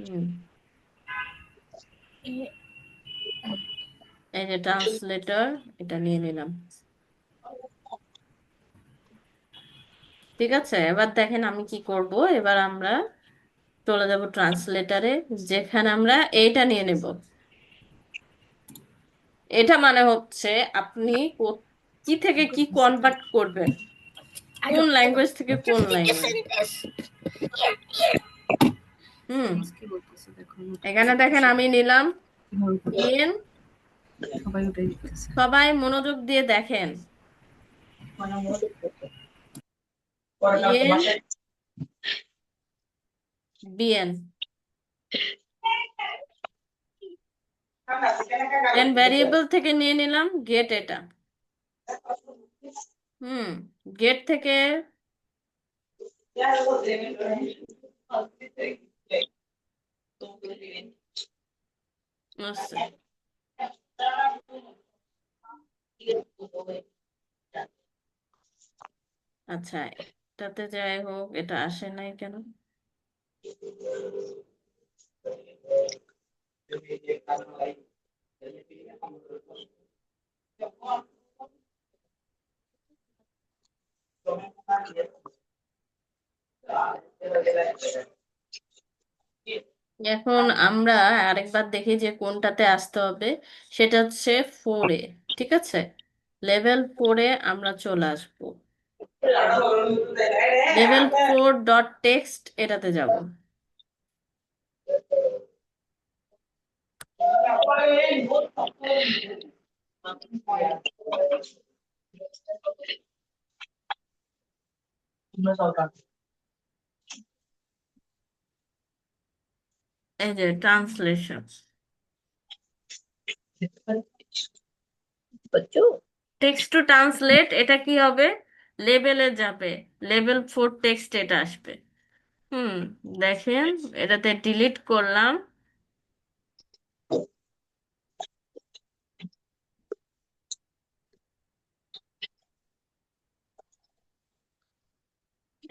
হুম এই যে ট্রান্সলেটর, এটা নিয়ে নিলাম। ঠিক আছে, এবার দেখেন আমি কি করব। এবার আমরা চলে যাব ট্রান্সলেটারে, যেখানে আমরা এইটা নিয়ে নেব। এটা মানে হচ্ছে আপনি কি থেকে কি কনভার্ট করবেন, কোন ল্যাঙ্গুয়েজ থেকে কোন ল্যাঙ্গুয়েজ। হুম কি বলতেছে দেখো, এখানে দেখেন আমি নিলাম ইন। সবাই ওটাই লিখতেছে। সবাই মনোযোগ দিয়ে দেখেন, ইন বিএন। দেন ভ্যারিয়েবল থেকে নিয়ে নিলাম গেট এটা। হুম গেট থেকে আচ্ছা আচ্ছা, এটাতে যাই হোক, এটা আসে নাই কেন? এখন আমরা আরেকবার দেখি যে কোনটাতে আসতে হবে। সেটা হচ্ছে 4-এ। ঠিক আছে, লেভেল 4-এ আমরা চলে আসবো। লেভেল 4 ডট টেক্সট এটাতে যাব। এই যে ট্রান্সলেশন, টেক্সট টু ট্রান্সলেট, এটা কি হবে? লেভেলে যাবে, লেভেল 4 টেক্সট এটা আসবে। হুম দেখেন, এটাতে ডিলিট করলাম।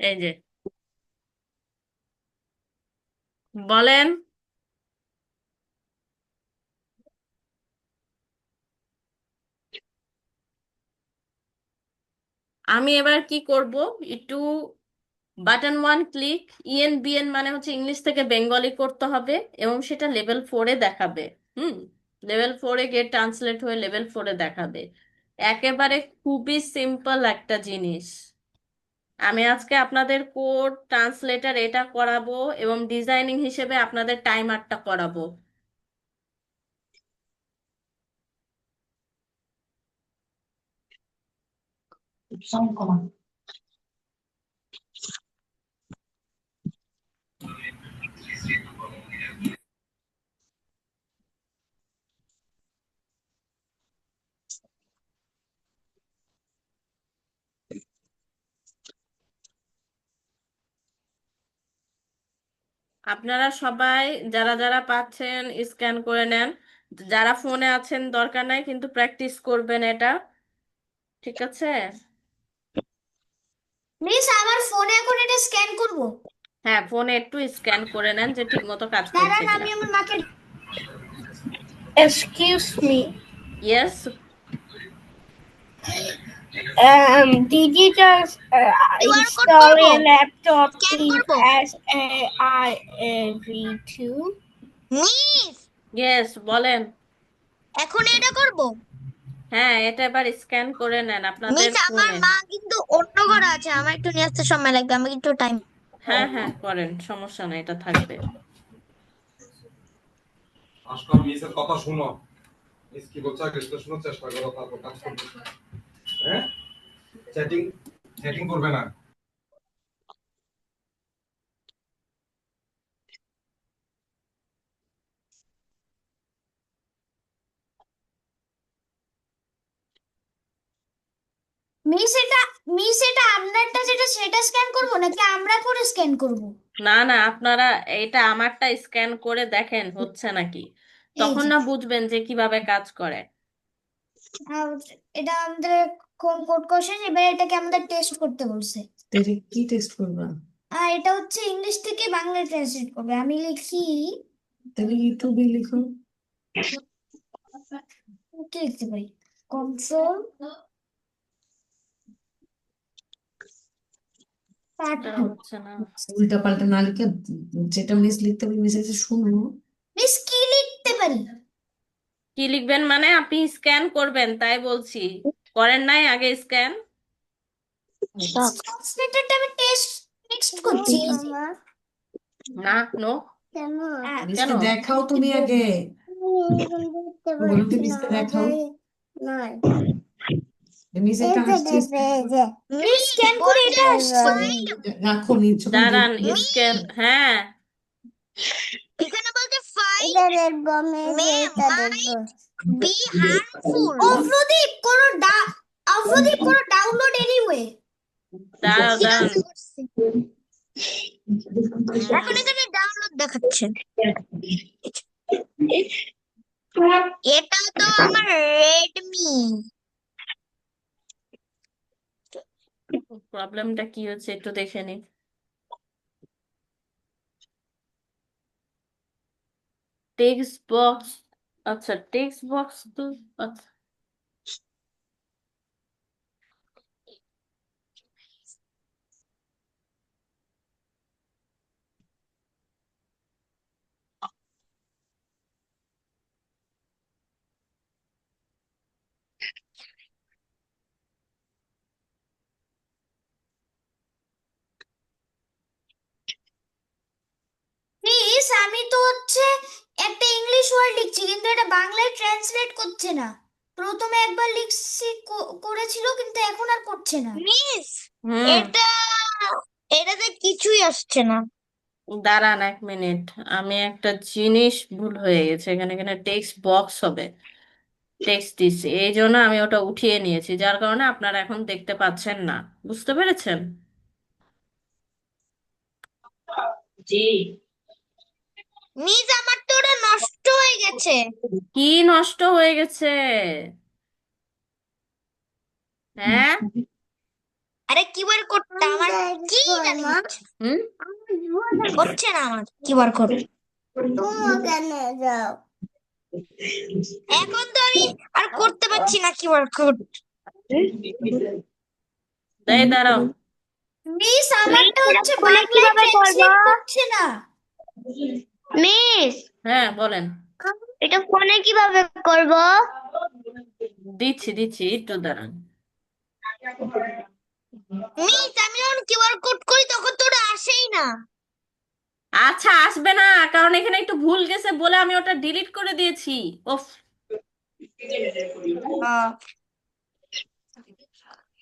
এই যে বলেন। আমি এবার কি করব, একটু বাটন 1 ক্লিক, ইএনবিএন মানে হচ্ছে ইংলিশ থেকে বেঙ্গলি করতে হবে, এবং সেটা লেভেল 4-এ দেখাবে। হুম লেভেল 4-এ গেট ট্রান্সলেট হয়ে লেভেল 4-এ দেখাবে। একেবারে খুবই সিম্পল একটা জিনিস। আমি আজকে আপনাদের কোড ট্রান্সলেটর এটা করাবো, এবং ডিজাইনিং হিসেবে আপনাদের টাইমারটা করাবো। আপনারা সবাই যারা যারা পাচ্ছেন স্ক্যান করে নেন। যারা ফোনে আছেন দরকার নাই, কিন্তু প্র্যাকটিস করবেন এটা। ঠিক আছে। মিস আমার ফোনে এখন এটা স্ক্যান করব। হ্যাঁ, ফোনে একটু স্ক্যান করে নেন যে ঠিক মতো কাজ করছে দাঁড়ান কিনা। আমি আমার মাকে Excuse me. Yes. Did you just QR code install করব, a laptop স্ক্যান in করব। SAIV2? মিস ইয়েস বলেন। এখন এটা করব। হ্যাঁ, এটা এবার স্ক্যান করে নেন আপনাদের মিস আমার ফোনে। মা কিন্তু অন্য ঘরে আছে, আমার একটু নিয়ে আসতে সময় লাগবে, আমাকে একটু টাইম। হ্যাঁ হ্যাঁ করেন, সমস্যা নাই, এটা থাকবে। আজকাল মিসের কথা শুনো, মিস কি বলছে আগে সেটা শোনার চেষ্টা করো, তারপর কাজ করবে। হ্যাঁ, চ্যাটিং চ্যাটিং করবে না। মিস এটা মিস এটা আপনারটা যেটা সেটা স্ক্যান করব নাকি আমরা করে স্ক্যান করব? না না, আপনারা এটা আমারটা স্ক্যান করে দেখেন হচ্ছে নাকি, এই তখন যে না বুঝবেন যে কিভাবে কাজ করে। আহ, এটা আমাদের কোন কোড কোশ্চেন, এবার এটাকে আমাদের টেস্ট করতে বলছে। এটা কি টেস্ট করবা? আর এটা হচ্ছে ইংলিশ থেকে বাংলায় ট্রান্সলেট করবে। আমি লিখি, তাহলে ইউটিউবে লিখো। কি লিখতে পারি, কন্ট্রোল পাঠ। এটা হচ্ছে না। উল্টা পাল্টা না লিখে যেটা মিস লিখতে পারি মিস এসে শুনো। মিস কি লিখতে পারি? কি লিখবেন মানে আপনি স্ক্যান করবেন তাই বলছি, করেন নাই আগে স্ক্যান? ট্রান্সলেটরটা আমি টেক্সট করছি। না, নো। মিসকে কেন? দেখাও তুমি আগে, ওগুলোকে মিসকে দেখাও। মিস একটা আসছে, মিস স্ক্যান করে এটা আসছে। রাখো নিজ দাঁড়ান, স্ক্যান, হ্যাঁ। এখানে বলছে file May might be harmful. Abhradip কোনো ডাউনলোড এনিওয়ে। দাঁড়াও দাঁড়ান, এখন এখানে ডাউনলোড দেখাচ্ছে। এটা তো আমার রেডমি। প্রবলেমটা কি হচ্ছে একটু দেখে নি। টেক্সট বক্স, আচ্ছা টেক্সট বক্স তো, আচ্ছা মিস আমি তো হচ্ছে একটা ইংলিশ ওয়ার্ড লিখছি কিন্তু এটা বাংলায় ট্রান্সলেট করছে না। প্রথমে একবার লিখছি করেছিল কিন্তু এখন আর করছে না। মিস হুম, এটাতে কিছুই আসছে না। দাঁড়ান 1 মিনিট, আমি একটা জিনিস ভুল হয়ে গেছে, এখানে এখানে টেক্সট বক্স হবে, টেক্সট দিচ্ছি এই জন্য আমি ওটা উঠিয়ে নিয়েছি, যার কারণে আপনারা এখন দেখতে পাচ্ছেন না। বুঝতে পেরেছেন? মিস আমার তো ওটা নষ্ট হয়ে গেছে। কি নষ্ট হয়ে গেছে? হ্যাঁ, আরে কিউআর কোডটা আমার কি জানি হচ্ছে না। হুম, হচ্ছে না আমার কিউআর কোড। এখন তো আমি আর করতে পারছি না কিউআর কোড। তাই দাঁড়াও, মিস আমারটা হচ্ছে ফোনে বাংলায় কিভাবে ট্রান্সলেট করবো? করছে না। মিস হ্যাঁ বলেন। এটা ফোনে কিভাবে করব? দিচ্ছি দিচ্ছি, একটু দাঁড়ান। মিস আমি যখন কিউআর কোড করি তখন তো ওটা আসেই না। আচ্ছা আসবে না, কারণ এখানে একটু ভুল গেছে বলে আমি ওটা ডিলিট করে দিয়েছি। ওফ,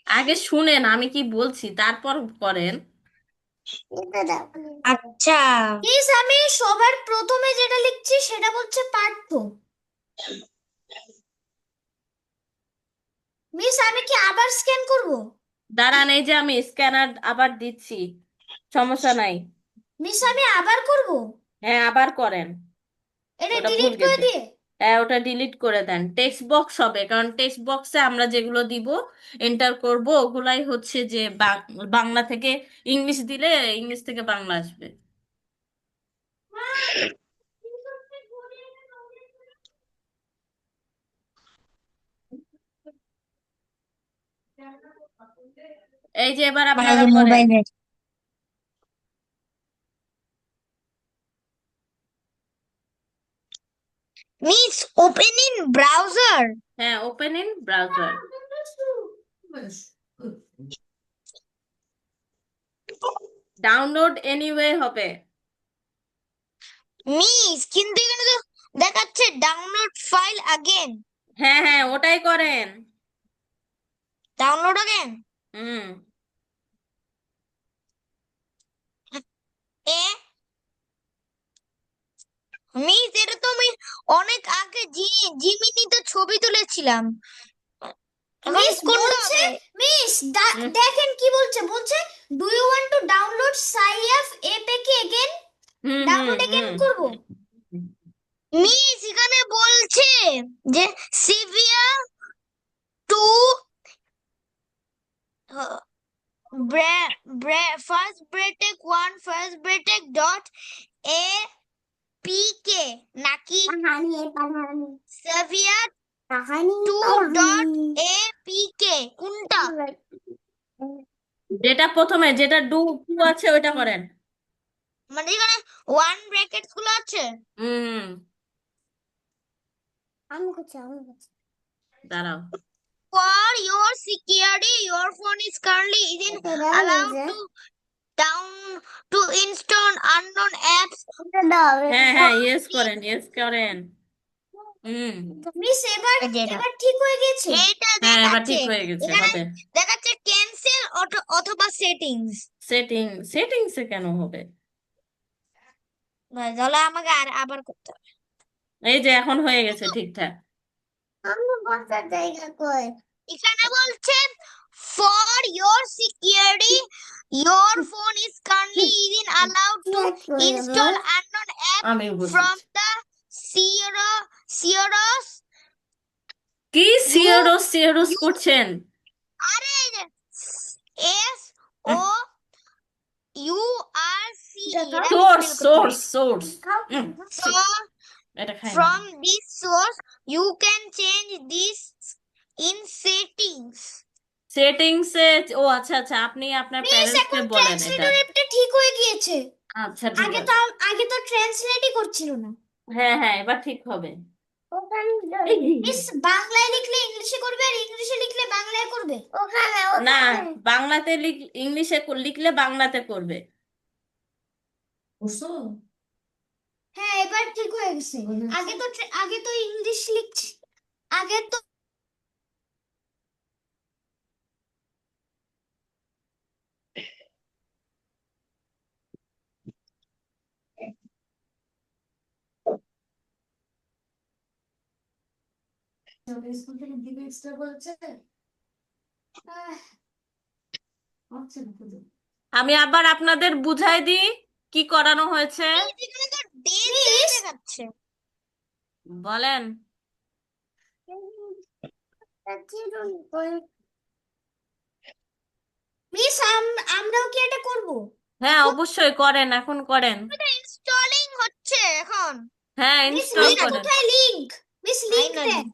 আগে শুনেন আমি কি বলছি তারপর করেন। আচ্ছা মিস আমি সবার প্রথমে যেটা লিখছি সেটা বলছে পাঠ্য। মিস আমি কি আবার স্ক্যান করব? দাঁড়ান, এই যে আমি স্ক্যানার আবার দিচ্ছি, সমস্যা নাই। মিস আমি আবার করব? হ্যাঁ আবার করেন, এটা ওটা ভুল ডিলিট করে গেছে। দিয়ে? হ্যাঁ ওটা ডিলিট করে দেন, টেক্সট বক্স হবে, কারণ টেক্সট বক্সে আমরা যেগুলো দিব এন্টার করব ওগুলাই হচ্ছে যে বাংলা থেকে ইংলিশ দিলে ইংলিশ থেকে বাংলা আসবে। এই যে এবার আপনারা বাইরে করেন। মোবাইলে। Miss open in browser. হ্যাঁ, open in browser, download anyway হবে। মিস কিন্তু এখানে তো দেখাচ্ছে ডাউনলোড ফাইল আগেন। হ্যাঁ হ্যাঁ ওটাই করেন। Download again. হুম, এ মিস এটা তো আমি অনেক আগে জিমিনিতে ছবি তুলেছিলাম। এখন মিস কোনটা বলছে, হবে? মিস হুম, দেখেন কি বলছে, বলছে do you want to download সাইএফ APK again, hmm, hmm, download again hmm. করব। মিস এখানে বলছে যে সিভিয়া two first bracket 1 first bracket dot a pk নাকি সেভিয়ার 2 dot a pk কোনটা? যেটা প্রথমে যেটা টু আছে ওইটা করেন। মানে এখানে 1 ব্র্যাকেটস গুলো আছে। হুম দাঁড়াও। For your security, your phone is currently isn't allowed to install unknown apps. হ্যাঁ হ্যাঁ ইয়েস করেন, ইয়েস করেন। হুম মিস এবার এবার ঠিক হয়ে গেছে। এটা হ্যাঁ এবার দেখাচ্ছে ঠিক হয়ে গেছে, এখানে হবে। দেখাচ্ছে ক্যান্সেল অথবা সেটিংস। সেটিংসে কেন হবে? তাহলে আমাকে আবার করতে হবে। এই যে এখন হয়ে গেছে ঠিকঠাক। এখানে বলছে for your security your phone is currently isn't allowed to install unknown apps আমি from বুঝেছি। the Sierras কি সিওরস করছেন? আরে এই যে SOURCE সোর্স so এটা খাই না। from this source you can change this in settings. সেটিংসে ও আচ্ছা আচ্ছা, আপনি আপনার মিস প্যারেন্টসকে এখন বলেন এটা। ট্রান্সলেটর অ্যাপটা ঠিক হয়ে গিয়েছে। আচ্ছা ঠিক আগে আছে। তো আগে তো ট্রান্সলেটই করছিল না। হ্যাঁ হ্যাঁ এবার ঠিক হবে। মিস বাংলায় লিখলে ইংলিশে করবে আর ইংলিশে লিখলে বাংলায় করবে। না, বাংলাতে ইংলিশে লিখলে বাংলাতে করবে। বুঝছো? হ্যাঁ এবার ঠিক হয়ে গেছে। আগে তো ইংলিশ লিখছি, আগে তো স্কুল থেকে দিবে এক্সট্রা বলছে। আচ্ছা বুঝো। আমি আবার আপনাদের বুঝাই দিই কি করানো হয়েছে। এখানে তো ডেট দেখাচ্ছে। বলেন। মিস আমরাও কি এটা করব? হ্যাঁ অবশ্যই করেন, এখন করেন। এটা ইনস্টলিং হচ্ছে এখন। হ্যাঁ মিস ইনস্টল লিংক করেন। কোথায় লিংক? Miss link Finally. দেন।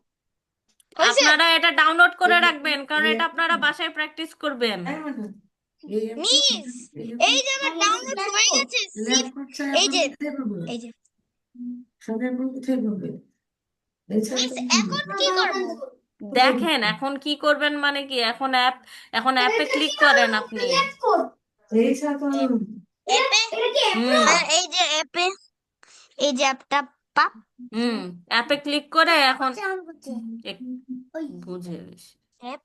হয়েছে? আপনারা এটা ডাউনলোড করে রাখবেন, কারণ এটা আপনারা বাসায় প্র্যাকটিস করবেন। মিস এই যে আমার ডাউনলোড হয়ে গেছে zip এই যে এই যে মিস এখন কি করব? দেখেন এখন কি করবেন, মানে কি এখন অ্যাপে ক্লিক করেন আপনি। অ্যাপে হুম এই যে অ্যাপে এই যে অ্যাপটা পাপ অ্যাপে ক্লিক করে এখন বুঝে গেছি। অ্যাপ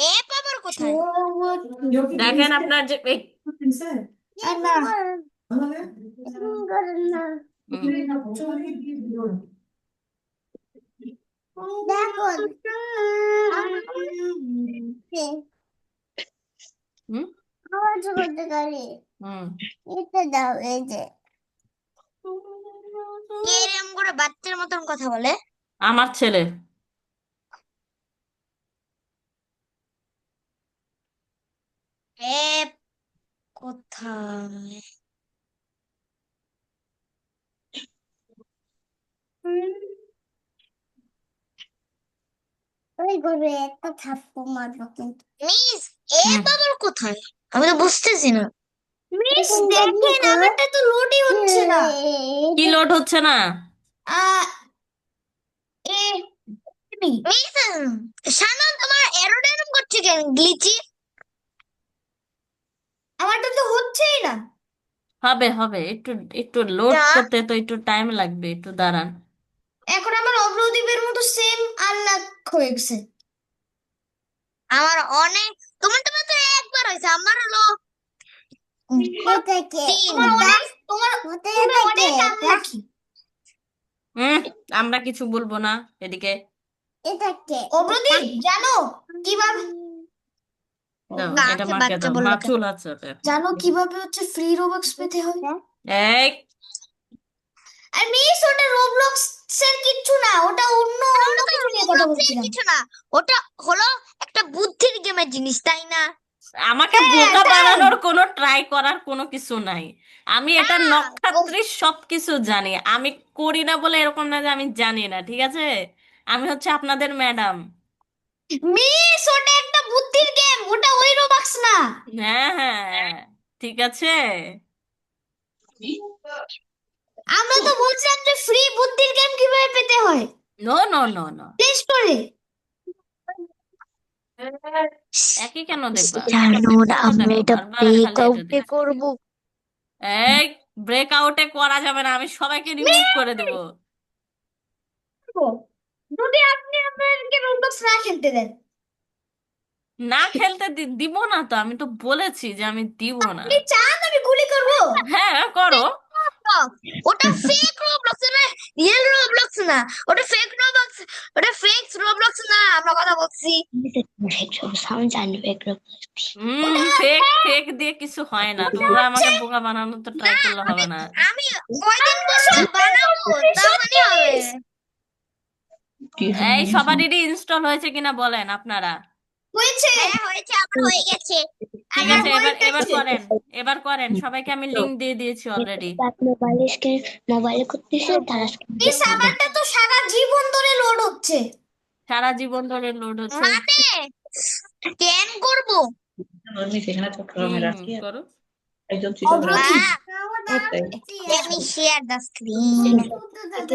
অ্যাপ আবার কোথায়? দেখেন আপনার যে হুম কে এরকম করে বাচ্চার মতন কথা বলে? আমার ছেলে। অ্যাপ কোথায়? মিস অ্যাপ আবার কোথায়? আমি তো বুঝতেছি না। মিস দেখেন আমারটা তো লোডই হচ্ছে না। কি লোড হচ্ছে না? আ এ মিস শানন তোমার এরর এরকম করছে কেন? গ্লিচি? আমারটা তো হচ্ছেই না। হবে হবে, একটু একটু লোড তা? করতে তো একটু টাইম লাগবে, একটু দাঁড়ান। এখন আমার অগ্রদীপের মতো সেম আনলক হয়ে গেছে। আমার অনেক তোমার তো একবার হয়েছে, আমার হলো তিন। তোমার অনেক আনলাকি। আমরা কিছু বলবো না এদিকে। অগ্রদীপ জানো কিভাবে দাও বাচ্চা এটা মাকে বাচ্চা দাও, বললো মা কেন? চুল আছে ওটা। জানো কিভাবে হচ্ছে ফ্রি রোবক্স পেতে হয়? এই আর মিস ওটা রোবলক্স এর কিচ্ছু না, ওটা অন্য অন্য কিছু নিয়ে কথা Roblox এর বলছিলাম। কিছু না, ওটা হলো একটা বুদ্ধির গেমের জিনিস, তাই না? আমাকে হ্যাঁ বোকা তাই। বানানোর কোনো ট্রাই করার কোনো কিছু নাই। আমি এটা না, ও নক্ষত্রের সবকিছু জানি। আমি করি না বলে এরকম না যে আমি জানি না, ঠিক আছে? আমি হচ্ছে আপনাদের ম্যাডাম। মিস ওটা একটা বুদ্ধির গেম, ওটা ওই রোবক্স না। হ্যাঁ হ্যাঁ, ঠিক আছে। আমরা তো বলছিলাম যে ফ্রি বুদ্ধির গেম কিভাবে পেতে হয় no no no no, play স্টোরে। একই কেন দেখবা? জানুন, ছোট আমরা দেখো, এটা বারবার খালি এটা ব্রেকআউটে দেখো। করব। এই, ব্রেকআউটে করা যাবে না, আমি সবাইকে রিমুভ করে দেবো। যদি আপনি আমাদেরকে রোবলক্স না খেলতে দেন। না খেলতে দিব না তো, আমি তো বলেছি যে আমি দিব না। আপনি চান আমি গুলি করব? হ্যাঁ করো। ওটা ফেক রোবলক্স, ওটা রিয়েল রোবলক্স না। ওটা ফেক রোবলক্স, ওটা ফেক রোবলক্স না, আমরা কথা বলছি। আমি জানি ফেক রোবলক্স। ফেক ফেক দিয়ে কিছু হয় না, তোমরা আমাকে বোকা বানানো তো ট্রাই করলে হবে না। আমি কয়দিন পর বানাবো, তার মানে হবে। এই সবারই ইনস্টল হয়েছে কিনা বলেন আপনারা? হয়েছে। হ্যাঁ হয়েছে, আমার হয়ে গেছে। ঠিক আমার আছে, এবার হয়ে এবার গেছে। করেন। এবার করেন, সবাইকে আমি লিংক দিয়ে দিয়েছি অলরেডি। মোবাইলে করতেছে তারা মিস আমারটা তো সারা জীবন ধরে লোড হচ্ছে। সারা জীবন ধরে লোড হচ্ছে। মানে স্ক্যান করব। সেখানে চট্টগ্রামের আর কি করো। একজন Chittagong Let me share the screen. ছোটটা তো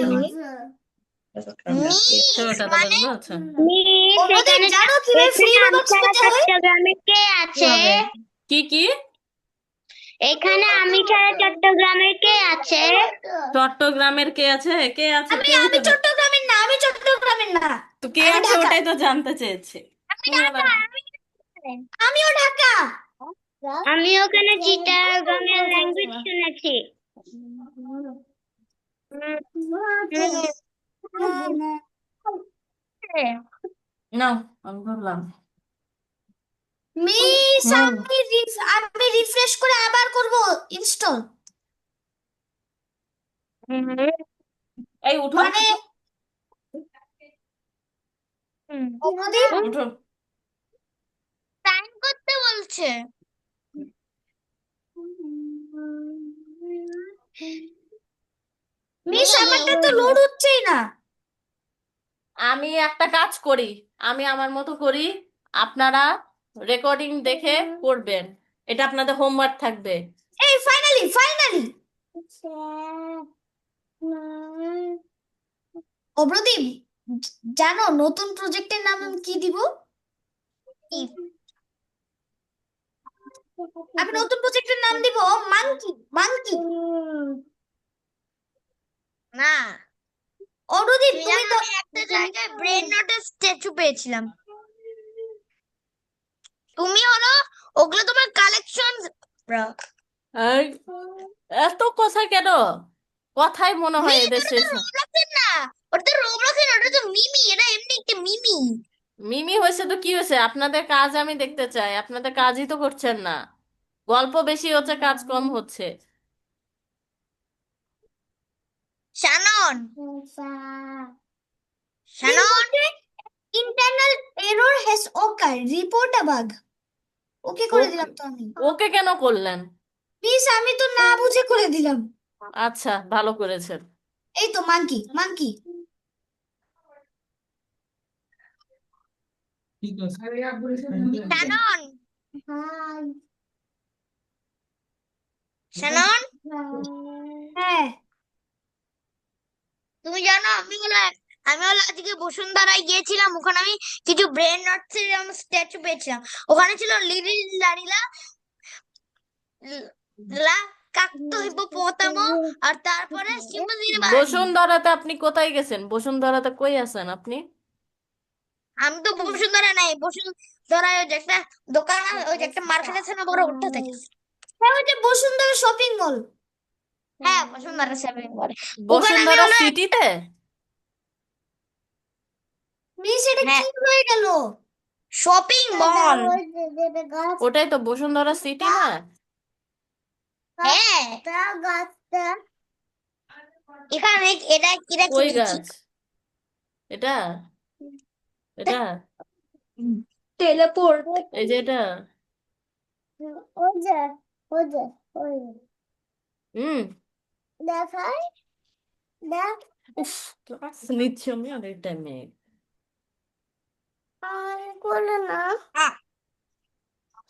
মানে বাজলো, আচ্ছা। অন্যদের জানো কিভাবে ফ্রি রোবক্স পেতে হয়? চট্টগ্রামে কে আছে? কি কি? এখানে আমি ছাড়া চট্টগ্রামের কে আছে? চট্টগ্রামের কে আছে? কে আছে? আমি কেউ আমি তো না। চট্টগ্রামের না, আমি চট্টগ্রামের না। তো কে আমি আছে ঢাকা। ওটাই তো জানতে চেয়েছে। তুমি আবার আমিও ঢাকা। আমি ওখানে চিটাগাংয়ের ল্যাঙ্গুয়েজ শুনেছি। নাও, আমি বললাম। মিস আমি রিফ্রেশ করে আবার করব ইনস্টল। এই উঠো, মানে অন্যদের উঠো। টাইম করতে বলছে। মিস আমারটা তো লোড হচ্ছেই না। আমি একটা কাজ করি, আমি আমার মতো করি, আপনারা রেকর্ডিং দেখে করবেন। এটা আপনাদের হোমওয়ার্ক থাকবে। এই ফাইনালি অব্রদীপ, জানো নতুন প্রজেক্টের নাম আমি কি দিব? আমি নতুন প্রজেক্টের নাম দিব মাঙ্কি। না, অব্রদীপ তুমি তুমি জানো তো আমি একটা জায়গায় ব্রেন নটের স্ট্যাচু পেয়েছিলাম। তুমি হলো ওগুলো তোমার কালেকশন। এই, এত কথা কেন? কথাই মনে হয় এদের ওটা তো শেষ হয়। রোবলক্সের না, ওটা তো রোবলক্সের না, ওটা তো মিমি, এটা এমনি একটা মিমি। মিমি হয়েছে তো কি হয়েছে? আপনাদের কাজ আমি দেখতে চাই, আপনাদের কাজই তো করছেন না। গল্প বেশি হচ্ছে, কাজ কম হচ্ছে। Shannon, Shannon, internal error has occur, report a bug. Okay করে ওকে, দিলাম তো আমি। ওকে কেন করলেন? মিস আমি তো না বুঝে করে দিলাম। আচ্ছা, ভালো করেছেন। এই তো মাঙ্কি। শানন, শানন, হ্যাঁ তুমি জানো আমি হলো আজকে বসুন্ধরায় গিয়েছিলাম, ওখানে আমি কিছু ব্রেন নটস এর স্ট্যাচু পেয়েছিলাম। ওখানে ছিল লিটিল লারিলা, লা কাকতো হিপোপোটামো, আর তারপরে সিম্বাজিরাবাদ। বসুন্ধরাতে আপনি কোথায় গেছেন? বসুন্ধরাতে কই আছেন আপনি? আমি তো বসুন্ধরা নাই, বসুন্ধরায় ওই যে একটা দোকান ওই যে একটা মার্কেট আছে না বড়, ওটাতে গেছি। হ্যাঁ ওই যে বসুন্ধরা শপিং মল। হ্যাঁ বসুন্ধরা শপিং মলে, ওখানে আমি বসুন্ধরা হলো সিটিতে? মিস এটা হ্যাঁ কি হয়ে গেল? Shopping mall. ওটাই তো বসুন্ধরা সিটি না? হ্যাঁ এখানে এটা এটা কি কই লিখছি? গাছ? এটা এটা টেলিপোর্ট। এই যে এটা। ওই যে ওই যে ওই হুম। দেখাই দেখ উফ, ক্লাস নিচ্ছি আমি আর এই টাইমে। আর করলে না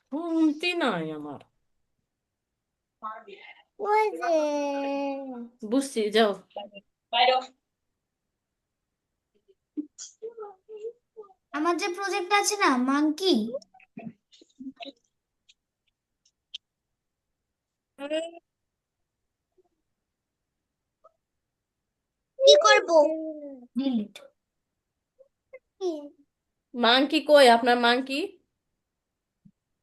শুনতি নাই আমার। ওই যে বুঝছি, যাও। আমার যে প্রজেক্ট আছে না মাঙ্কি, কি করব? ডিলিট। মাংকি কই আপনার মাংকি?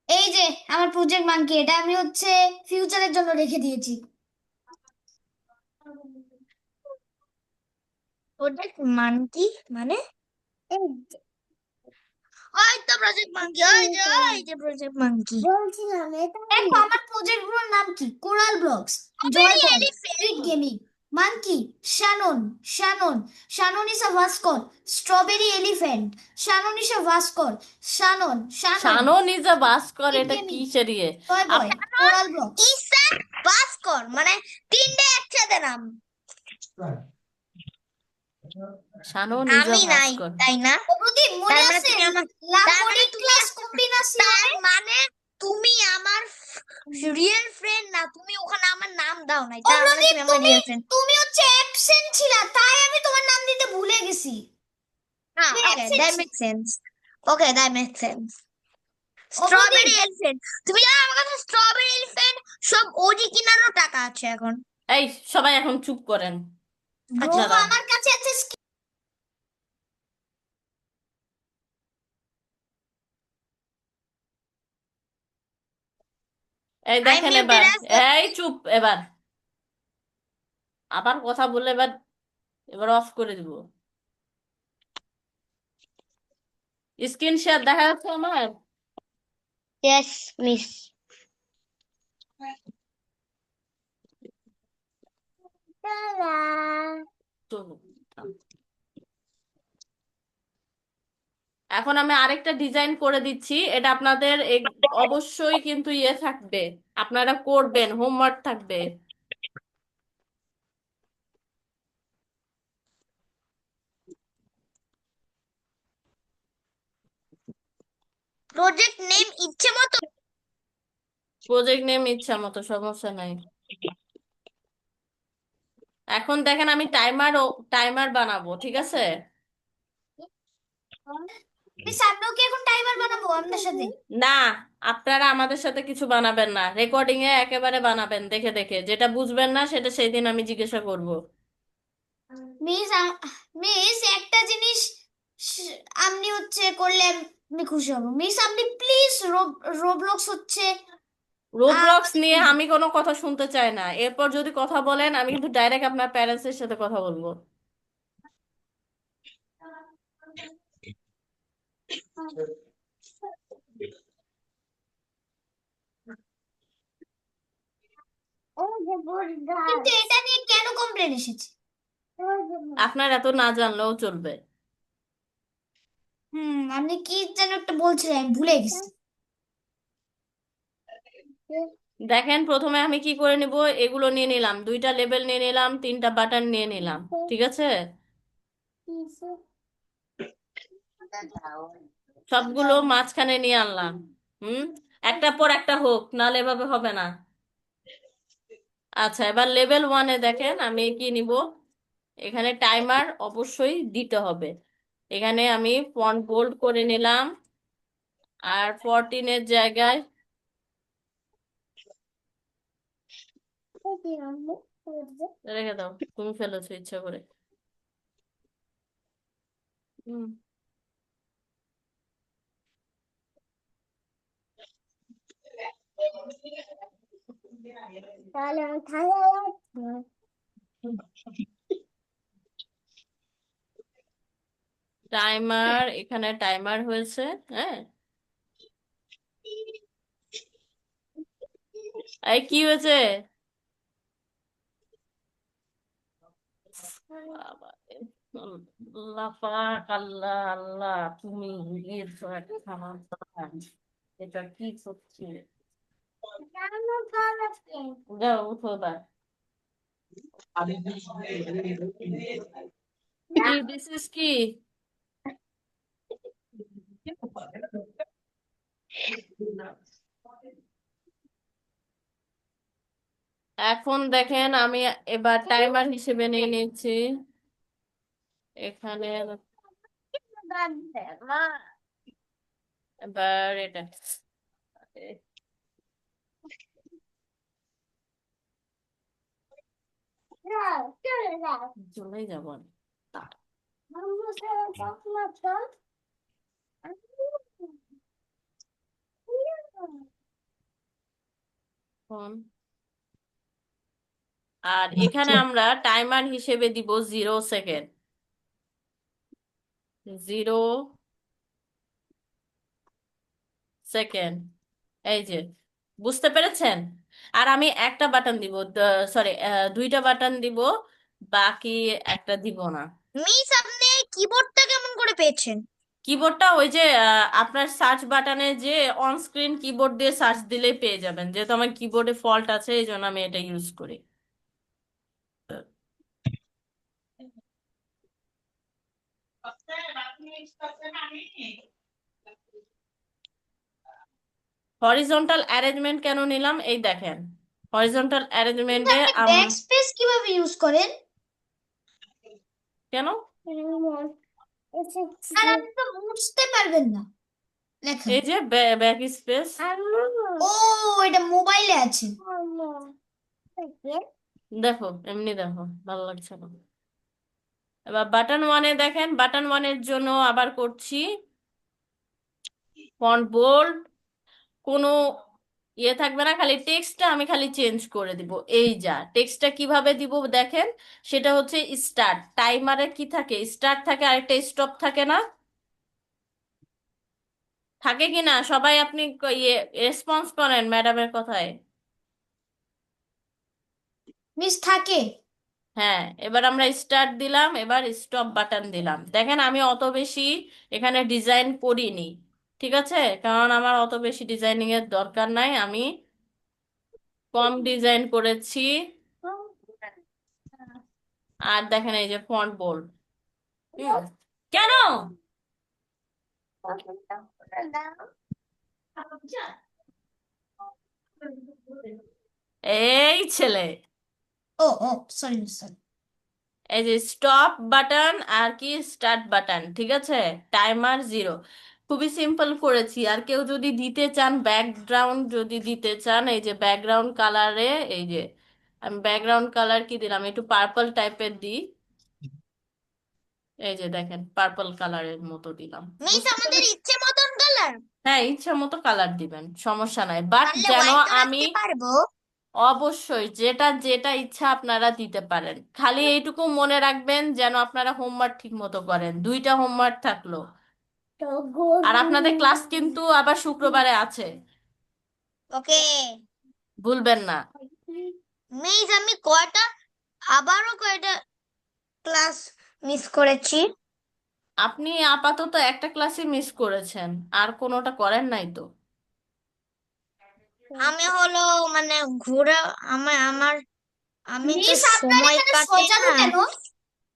এই যে আমার প্রজেক্ট মাঙ্কি, এটা আমি হচ্ছে ফিউচারের জন্য রেখে দিয়েছি। প্রজেক্ট মাঙ্কি মানে? এই যে, ওই তো প্রজেক্ট মাঙ্কি, ওই যে প্রজেক্ট মাঙ্কি। বলছিলাম এটা দেখো আমার প্রজেক্ট গুলোর নাম কি: coral blocks, joy boy, street gaming, monkey, Shannon, Shannon, Shannon is a ভাস্কর, strawberry elephant, Shannon is a ভাস্কর, শ্যানন, শ্যানন, শানো নিজে বাস করে, স্ট্রিট এটা গেমিং, কিসের ইয়ে? জয় বয়, কোরাল ব্লকস। ঈশান ভাস্কর মানে তিনটে একসাথে নাম। শানো নিজে আমি বাস নাই, করে। তাই না? ও প্রদীপ, মনে তার মানে আছে তুমি আমার লাকোনিক তুমি ক্লাস কম্বিনাসিওনে? তার মানে তুমি আমার রিয়েল ফ্রেন্ড না, তুমি ওখানে আমার নাম দাও নাই, ও তার মানে প্রদীপ, তুমি আমার তুমি রিয়েল ফ্রেন্ড। তুমি হচ্ছে অ্যাবসেন্ট ছিলা, তাই আমি তোমার নাম দিতে ভুলে গেছি। হ্যাঁ, তুমি ওকে, অ্যাবসেন্ট দ্যাট ছিলা। Make sense. Okay, that make sense. ও প্রদীপ, স্ট্রবেরি এলিফ্যান্ট, তুমি জানো আমার কাছে স্ট্রবেরি এলিফ্যান্ট সব ওজি কিনারও টাকা আছে এখন। এই সবাই এখন চুপ করেন ব্রো আপনারা। আমার কাছে আছে এই আই দেখেন মিউটেড এবার। অ্যাজ এই চুপ এবার। আবার কথা বললে এবার, এবার অফ করে দিব। স্ক্রিন শেয়ার দেখা যাচ্ছে আমার? Yes miss. চলো, থাম। এখন আমি আরেকটা ডিজাইন করে দিচ্ছি, এটা আপনাদের অবশ্যই কিন্তু ইয়ে থাকবে, আপনারা করবেন, হোমওয়ার্ক থাকবে। প্রজেক্ট নেম ইচ্ছে মতো। প্রজেক্ট নেম ইচ্ছা মতো, সমস্যা নাই। এখন দেখেন আমি টাইমার বানাবো, ঠিক আছে? সামনেও কি এখন টাইমার বানাবো আমাদের সাথে? না, আপনারা আমাদের সাথে কিছু বানাবেন না, রেকর্ডিং এ একেবারে বানাবেন দেখে দেখে, যেটা বুঝবেন না সেটা সেই দিন আমি জিজ্ঞাসা করব। মিস মিস একটা জিনিস আপনি হচ্ছে করলে আমি খুশি হব। মিস আপনি প্লিজ রোবলক্স হচ্ছে রোবলক্স আমাদের নিয়ে আমি কোনো কথা শুনতে চাই না, এরপর যদি কথা বলেন আমি কিন্তু ডাইরেক্ট আপনার প্যারেন্টস এর সাথে কথা বলবো। কিন্তু এটা নিয়ে কেন কমপ্লেন এসেছে? আপনার এত না জানলেও চলবে। আপনি কি যেন একটা বলছিলেন, আমি ভুলে গেছি। দেখেন প্রথমে আমি কি করে নিব, এগুলো নিয়ে নিলাম, দুইটা লেবেল নিয়ে নিলাম, তিনটা বাটন নিয়ে নিলাম, ঠিক আছে? সবগুলো মাঝখানে নিয়ে আনলাম। হুম। একটার পর একটা হোক, নাহলে এভাবে হবে না। আচ্ছা, এবার লেভেল ওয়ানে দেখেন আমি কি নিব। এখানে টাইমার অবশ্যই দিতে হবে। এখানে আমি ফন্ট বোল্ড করে নিলাম, আর 14 এর জায়গায় রেখে দাও, তুমি ফেলেছো ইচ্ছা করে। হুম। তাহলে আমি টাইমার, এখানে টাইমার হয়েছে। হ্যাঁ, এই কি হয়েছে? বাবারে, আল্লাহ পাক, আল্লাহ আল্লাহ, তুমি দিয়েছো একটা সন্তান। এটা কি করছে? যাও উঠো এবার। কি দিস ইজ কি? এখন দেখেন আমি এবার টাইমার হিসেবে নিয়ে নিচ্ছি এখানে। এবার এটা চলেই যাবো আমি। এখন আর এখানে আমরা টাইমার হিসেবে দিব 0 সেকেন্ড। 0 সেকেন্ড। এই যে, বুঝতে পেরেছেন? আর আমি একটা বাটন দিব, সরি, দুইটা বাটন দিব, বাকি একটা দিব না। মিস আপনি কিবোর্ডটা কেমন করে পেয়েছেন? কিবোর্ডটা ওই যে আপনার সার্চ বাটনে যে অন স্ক্রিন কিবোর্ড দিয়ে সার্চ দিলেই পেয়ে যাবেন, যেহেতু আমার কিবোর্ডে ফল্ট আছে এই জন্য আমি এটা ইউজ করি। হরিজন্টাল অ্যারেঞ্জমেন্ট কেন নিলাম এই দেখেন, হরিজন্টাল অ্যারেঞ্জমেন্টে আপনি ব্যাক স্পেস কিভাবে ইউজ করেন? কেন? আর আপনি তো মুছতে পারবেন না লেখা। এই যে ব্যাক স্পেস, ও, এটা মোবাইলে আছে। দেখো এমনি দেখো, ভালো লাগছে না। এবার বাটন ওয়ানে দেখেন, বাটন ওয়ানের জন্য আবার করছি ফন্ট বোল্ড, কোনো ইয়ে থাকবে না, খালি টেক্সটটা আমি খালি চেঞ্জ করে দিব। এই যা, টেক্সটটা কিভাবে দিব দেখেন, সেটা হচ্ছে স্টার্ট। টাইমারে কি থাকে? স্টার্ট থাকে, আরেকটা স্টপ থাকে না? থাকে কি না সবাই? আপনি ইয়ে রেসপন্স করেন ম্যাডামের কথায়। মিস থাকে। হ্যাঁ, এবার আমরা স্টার্ট দিলাম, এবার স্টপ বাটন দিলাম। দেখেন আমি অত বেশি এখানে ডিজাইন করিনি, ঠিক আছে? কারণ আমার অত বেশি ডিজাইনিং এর দরকার নাই, আমি কম ডিজাইন করেছি। আর দেখেন এই যে ফন্ট বোল্ড। কেন? এই ছেলে, ও ও, সরি সরি। এই যে স্টপ বাটন আর কি স্টার্ট বাটন, ঠিক আছে? টাইমার 0, খুবই সিম্পল করেছি। আর কেউ যদি দিতে চান ব্যাকগ্রাউন্ড, যদি দিতে চান, এই যে ব্যাকগ্রাউন্ড কালারে, এই যে আমি ব্যাকগ্রাউন্ড কালার কি দিলাম, একটু পার্পল টাইপের দিই। এই যে দেখেন পার্পল কালারের মতো দিলাম, মিস বুঝতে আমাদের পেরেছেন? ইচ্ছে মতন কালার, হ্যাঁ, ইচ্ছা মতো কালার দিবেন, সমস্যা নাই, বাট তাহলে যেন হোয়াইট তো আমি, রাখতে পারবো। অবশ্যই যেটা যেটা ইচ্ছা আপনারা দিতে পারেন, খালি এইটুকু মনে রাখবেন যেন আপনারা হোমওয়ার্ক ঠিক মতো করেন। 2টা হোমওয়ার্ক থাকলো। আর আপনাদের ক্লাস কিন্তু আবার শুক্রবারে আছে, ওকে ভুলবেন না। মিস, আমি আবারও কয়টা ক্লাস মিস করেছি। আপনি আপাতত একটা ক্লাসই মিস করেছেন, আর কোনোটা করেন নাই তো? আমি হলো মানে ঘোরা, আমার আমার আমি তো মিস আপনার সময় এখানে কাটে সজারু না, কেন?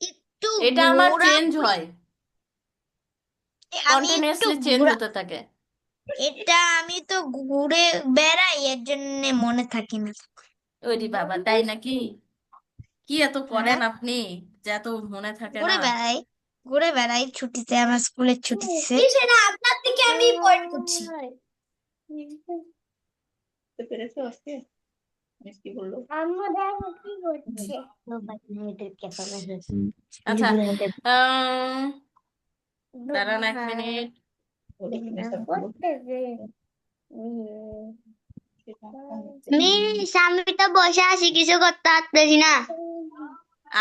একটু এটা আমার চেঞ্জ ঘোরাঘুরি, হয়, আমি একটু কন্টিনিউয়াসলি চেঞ্জ ঘোরা, হতে থাকে। আমি তো ঘুরে বেড়াই, এর জন্য মনে থাকি না। ওরে বাবা, তাই নাকি? কি এত করেন হ্যাঁ, আপনি যে এত মনে থাকে না? ঘুরে বেড়াই, ঘুরে বেড়াই ছুটিতে, আমার স্কুলের ছুটিতে। মিস এটা আপনার থেকে আমি পয়েন্ট করছি। আচ্ছা, দাঁড়ান 1 মিনিট। মিস আমি তো বসে আছি, কিছু করতে পারতেছি না।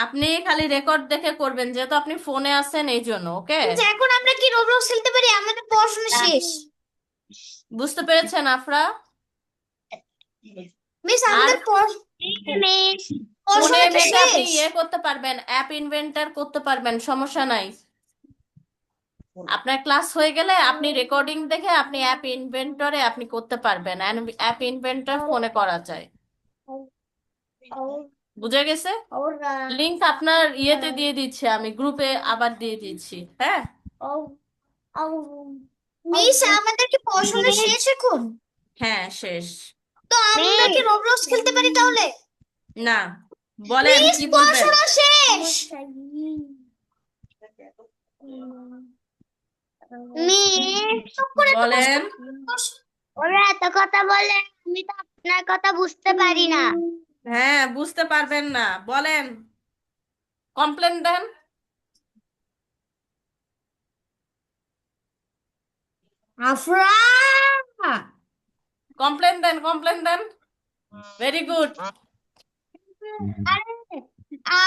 আপনি খালি রেকর্ড দেখে করবেন, যেহেতু আপনি ফোনে আছেন এই জন্য, ওকে? মিস এখন আমরা কি রোবলক্স খেলতে পারি? আমাদের পড়াশোনা শেষ। বুঝতে পেরেছেন আফরা? মিস আর আমাদের মিস ফোনে পড়াশোনা কি মেপে আপনি শেষ? ইয়ে করতে পারবেন, অ্যাপ ইনভেন্টর করতে পারবেন, সমস্যা নাই। আপনার ক্লাস হয়ে গেলে আপনি রেকর্ডিং দেখে আপনি অ্যাপ ইনভেন্টরে আপনি করতে পারবেন। অ্যাপ ইনভেন্টর ফোনে করা যায়। বুঝে গেছে? লিংক আপনার ইয়েতে দিয়ে দিচ্ছি, আমি গ্রুপে আবার দিয়ে দিচ্ছি। হ্যাঁ, মিস আমাদের কি পড়াশোনা শেষ এখন? হ্যাঁ শেষ। তো আমরা কি রোবলক্স খেলতে পারি তাহলে? না, বলেন মিস কি বলবেন? পড়াশোনা শেষ। মিস চুপ করে তো বসে বলেন। ওরা এত কথা বলে, আমি তো আপনার কথা বুঝতে পারি না। হ্যাঁ, বুঝতে পারবেন না, বলেন, কমপ্লেন দেন। আফরা কমপ্লেন দেন, কমপ্লেন দেন। Very good. আ